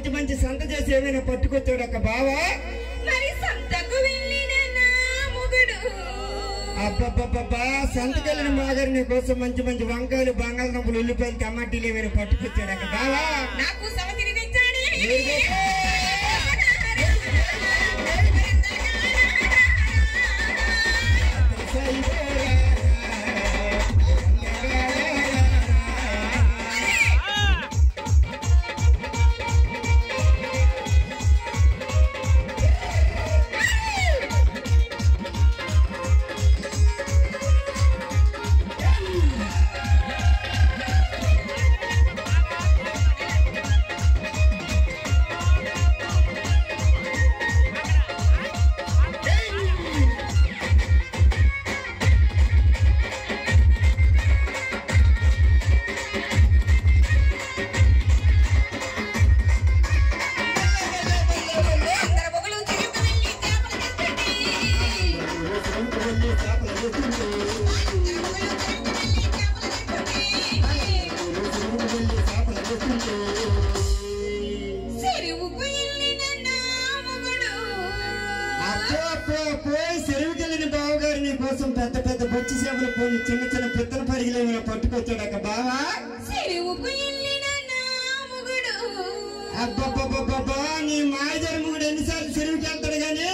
మంచి మంచి సంత చేసి ఏమైనా పట్టుకొచ్చాడు అక్క బావా? మరి సంతకు వెళ్ళిన నా మొగుడు అబ్బబ్బబ్బా సంతకెళ్ళిన మాగారు నీ కోసం మంచి మంచి వంకాయలు, బంగాళదుంపలు, ఉల్లిపాయలు, టమాటీలు ఏమైనా పట్టుకొచ్చాడు అక్క బావా? నాకు సవతిని తెచ్చాడే. చెరువుకెళ్ళిన బావగారు నీ కోసం పెద్ద పెద్ద బొచ్చి చేపలు పోయి చిన్న చిన్న పిత్తల పరిగిలు ఏమైనా పట్టుకొచ్చాడక్క బావా? అబ్బబ్బబ్బబ్బా నీ మాయదారి మొగుడు ఎన్నిసార్లు చెరువుకి వెళ్తాడు గానీ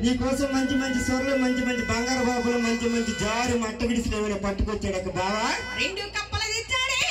నీ కోసం మంచి మంచి సొరలు, మంచి మంచి బంగారు బాబులు, మంచి మంచి జారు మట్ట విడిసిలు ఏమైనా పట్టుకొచ్చాడక్క బావా? 2 కప్పలు తెచ్చాడే.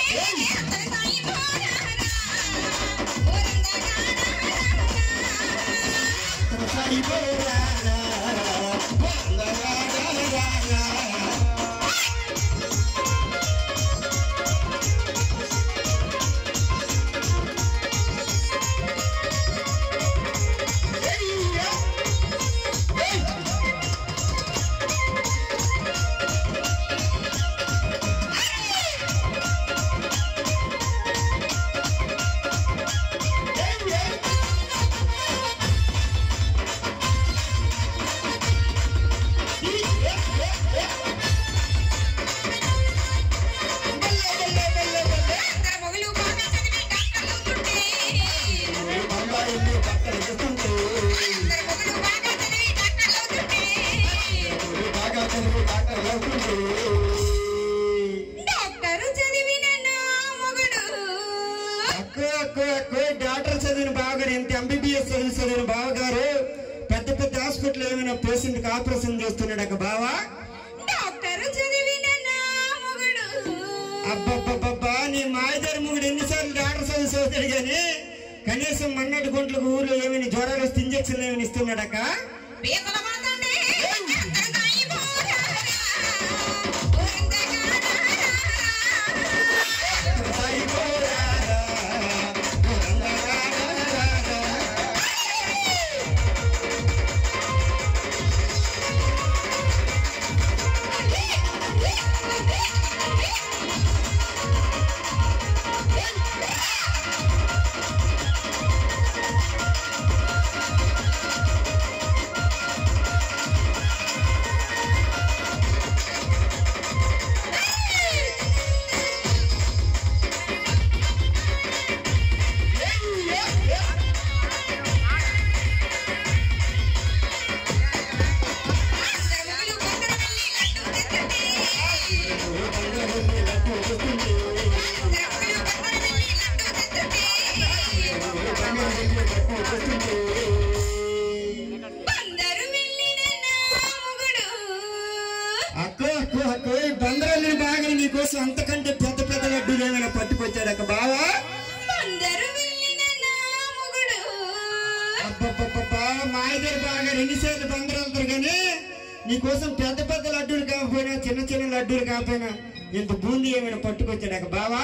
డాక్టర్ చదివిన బావగారు, ఎంత ఎంబీబీఎస్ చదివిన బావగారు పెద్ద పెద్ద హాస్పిటల్ ఏమైనా పేషెంట్ కి ఆపరేషన్ చేస్తున్నాడు అక్క బావా? అబ్బబ్బబ్బా నీ మాయదారి మొగుడు ఎన్నిసార్లు డాక్టర్ చదువుతాడు గానీ కనీసం మన్నటి గుంట్లకు ఊర్లో ఏమైనా జ్వరాలు వస్తే ఇంజక్షన్లు ఏమైనా ఇస్తున్నాడక్క? బందరాలు బాగా నీకోసం అంతకంటే పెద్ద పెద్ద లడ్డూలు ఏమైనా పట్టుకొచ్చాడక్క బావా? అబ్బబ్బబ్బా మాయదారి బాగా ఎన్నిసార్లు బందరాలుతారు కానీ నీకోసం పెద్ద పెద్ద లడ్డూలు కాకపోయినా చిన్న చిన్న లడ్డూలు కాకపోయినా ఇంత బూందీ ఏమైనా పట్టుకొచ్చాడక్క బావా?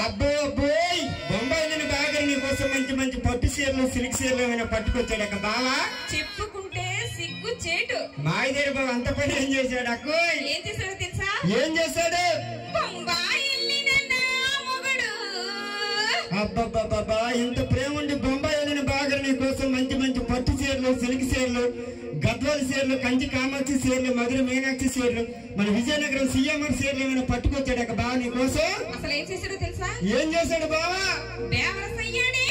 అబ్బో అబ్బోయ్ బొంబాయి బాగా నీ కోసం మంచి మంచి పట్టు చీరలు సిల్క్ చీరలు ఏమైనా పట్టుకొచ్చాడు అక్క బావా. చెప్పుకుంటే సిగ్గు చేటు. మాయదేవి బాబు అంత పని ఏం చేశాడు అక్క? ఏం చేశాడో తెలుసా? ఏం చేశాడు? బొంబాయి వెళ్ళిన నా మొగుడు. అబ్బబ్బబ్బా ఇంత ప్రేమ ఉండి బొంబాయి వెళ్ళిన బాగా నీ కోసం మంచి మంచి పట్టు చీరలు సిల్క్ చీరలు గద్వాల చీరలు కంచి కామాక్షి చీరలు మధుర మీనాక్షి చీరలు మన విజయనగరం సీఎంఆర్ చీరలు ఏమైనా పట్టుకొచ్చాడు అక్క బావ నీ కోసం. అసలు ఏం చేశాడో తెలుసా? ఏం చేశాడు బావా? దేవరసయ్యాడే.